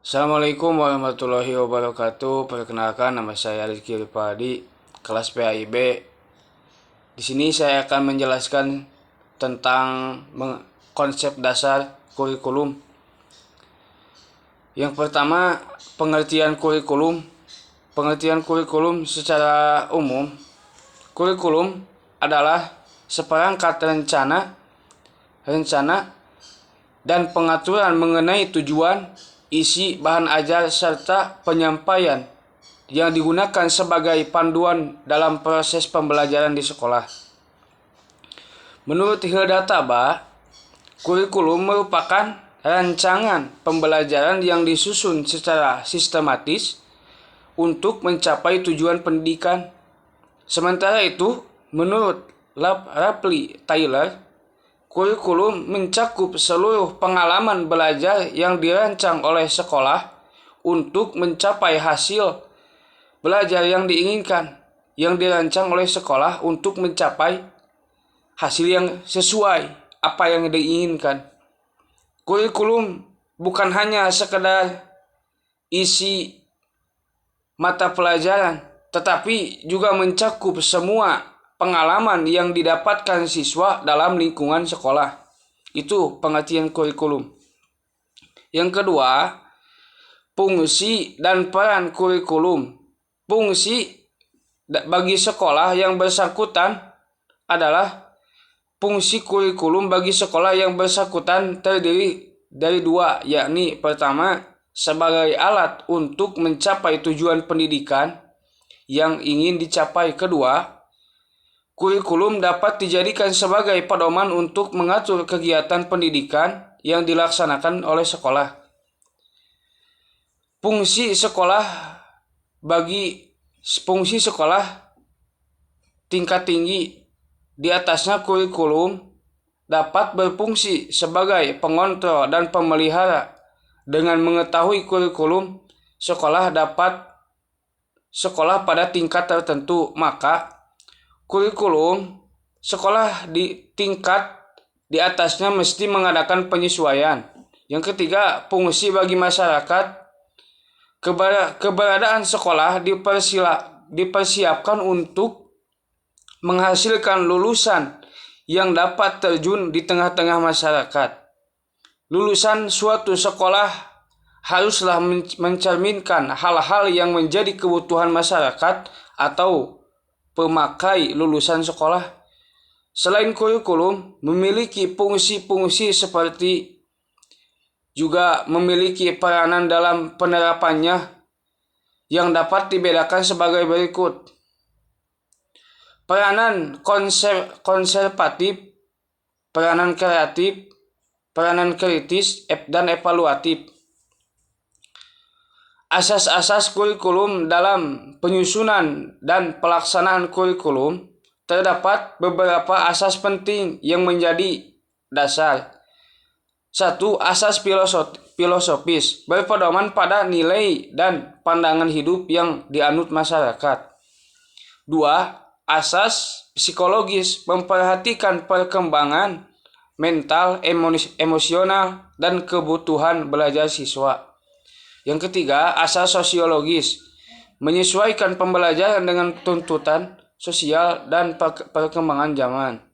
Assalamualaikum warahmatullahi wabarakatuh. Perkenalkan, nama saya Rizky Ripadi, kelas PAIB. Di sini saya akan menjelaskan tentang konsep dasar kurikulum. Yang pertama, pengertian kurikulum. Pengertian kurikulum secara umum, kurikulum adalah seperangkat rencana dan pengaturan mengenai tujuan, isi, bahan ajar, serta penyampaian yang digunakan sebagai panduan dalam proses pembelajaran di sekolah. Menurut Hildata, kurikulum merupakan rancangan pembelajaran yang disusun secara sistematis untuk mencapai tujuan pendidikan. Sementara itu, menurut Rapley Taylor, kurikulum mencakup seluruh pengalaman belajar yang dirancang oleh sekolah untuk mencapai hasil belajar yang diinginkan, yang dirancang oleh sekolah untuk mencapai hasil yang sesuai apa yang diinginkan. Kurikulum bukan hanya sekedar isi mata pelajaran, tetapi juga mencakup semua pengalaman yang didapatkan siswa dalam lingkungan sekolah. Itu pengertian kurikulum. Yang kedua, fungsi dan peran kurikulum. Fungsi bagi sekolah yang bersangkutan adalah fungsi kurikulum bagi sekolah yang bersangkutan terdiri dari dua, yakni pertama, sebagai alat untuk mencapai tujuan pendidikan yang ingin dicapai. Kedua, kurikulum dapat dijadikan sebagai pedoman untuk mengatur kegiatan pendidikan yang dilaksanakan oleh sekolah. Fungsi sekolah tingkat tinggi di atasnya kurikulum dapat berfungsi sebagai pengontrol dan pemelihara. Dengan mengetahui kurikulum sekolah pada tingkat tertentu, maka kurikulum sekolah di tingkat di atasnya mesti mengadakan penyesuaian. Yang ketiga, fungsi bagi masyarakat. Keberadaan sekolah dipersiapkan untuk menghasilkan lulusan yang dapat terjun di tengah-tengah masyarakat. Lulusan suatu sekolah haruslah mencerminkan hal-hal yang menjadi kebutuhan masyarakat atau pemakai lulusan sekolah. Selain kurikulum, memiliki fungsi-fungsi seperti juga memiliki peranan dalam penerapannya yang dapat dibedakan sebagai berikut. Peranan konservatif, peranan kreatif, peranan kritis, dan evaluatif. Asas-asas kurikulum. Dalam penyusunan dan pelaksanaan kurikulum terdapat beberapa asas penting yang menjadi dasar. 1. Asas filosofis, berpedoman pada nilai dan pandangan hidup yang dianut masyarakat. 2. Asas psikologis, memperhatikan perkembangan mental, emosional, dan kebutuhan belajar siswa. Yang ketiga, asas sosiologis, menyesuaikan pembelajaran dengan tuntutan sosial dan perkembangan zaman.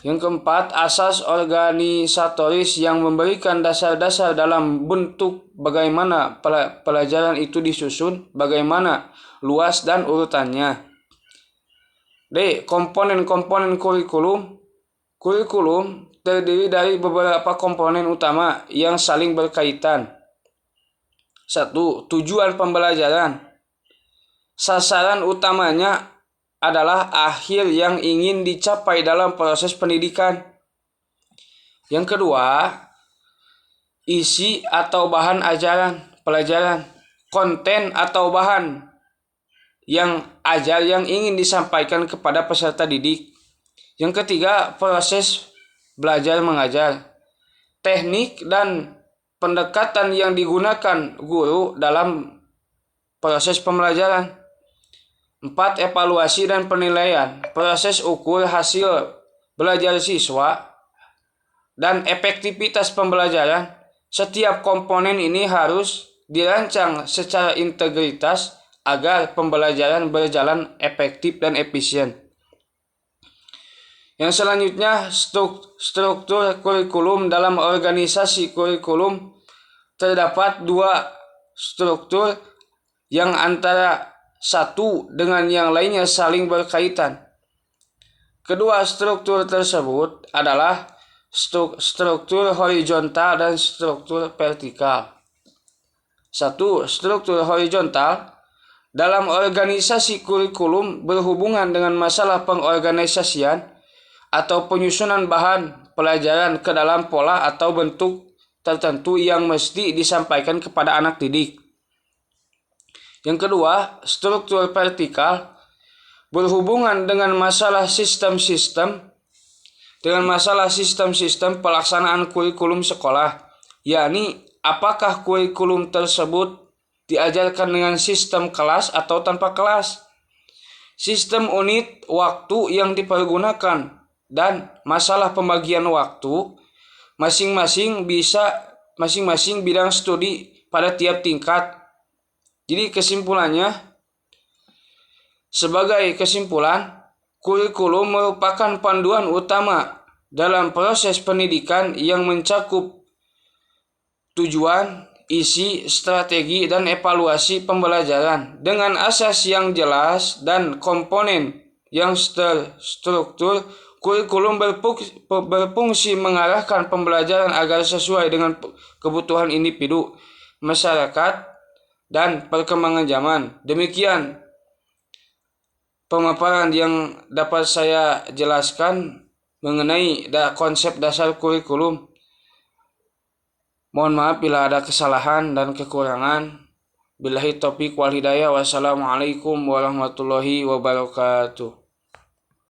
Yang keempat, asas organisatoris yang memberikan dasar-dasar dalam bentuk bagaimana pelajaran itu disusun, bagaimana luas dan urutannya. D. Komponen-komponen kurikulum. Kurikulum terdiri dari beberapa komponen utama yang saling berkaitan. 1. Tujuan pembelajaran. Sasaran utamanya adalah akhir yang ingin dicapai dalam proses pendidikan. Yang kedua, isi atau bahan ajaran, pelajaran, konten atau bahan yang ingin disampaikan kepada peserta didik. Yang ketiga, proses belajar mengajar, teknik dan pendekatan yang digunakan guru dalam proses pembelajaran. 4. Evaluasi dan penilaian, proses ukur hasil belajar siswa dan efektivitas pembelajaran setiap komponen ini harus dirancang secara integritas agar pembelajaran berjalan efektif dan efisien. Yang selanjutnya, struktur kurikulum. Dalam organisasi kurikulum terdapat dua struktur yang antara satu dengan yang lainnya saling berkaitan. Kedua struktur tersebut adalah struktur horizontal dan struktur vertikal. Satu, struktur horizontal. Dalam organisasi kurikulum berhubungan dengan masalah pengorganisasian atau penyusunan bahan pelajaran ke dalam pola atau bentuk tertentu yang mesti disampaikan kepada anak didik. Yang kedua, struktur vertikal berhubungan dengan masalah sistem-sistem pelaksanaan kurikulum sekolah, yakni apakah kurikulum tersebut diajarkan dengan sistem kelas atau tanpa kelas, sistem unit waktu yang dipergunakan, dan masalah pembagian waktu masing-masing bidang studi pada tiap tingkat. Jadi sebagai kesimpulan, kurikulum merupakan panduan utama dalam proses pendidikan yang mencakup tujuan, isi, strategi, dan evaluasi pembelajaran dengan asas yang jelas dan komponen yang terstruktur. Kurikulum berfungsi mengarahkan pembelajaran agar sesuai dengan kebutuhan individu, masyarakat, dan perkembangan zaman. Demikian pemaparan yang dapat saya jelaskan mengenai konsep dasar kurikulum. Mohon maaf bila ada kesalahan dan kekurangan. Billahi taufiq wal hidayah. Wassalamualaikum warahmatullahi wabarakatuh.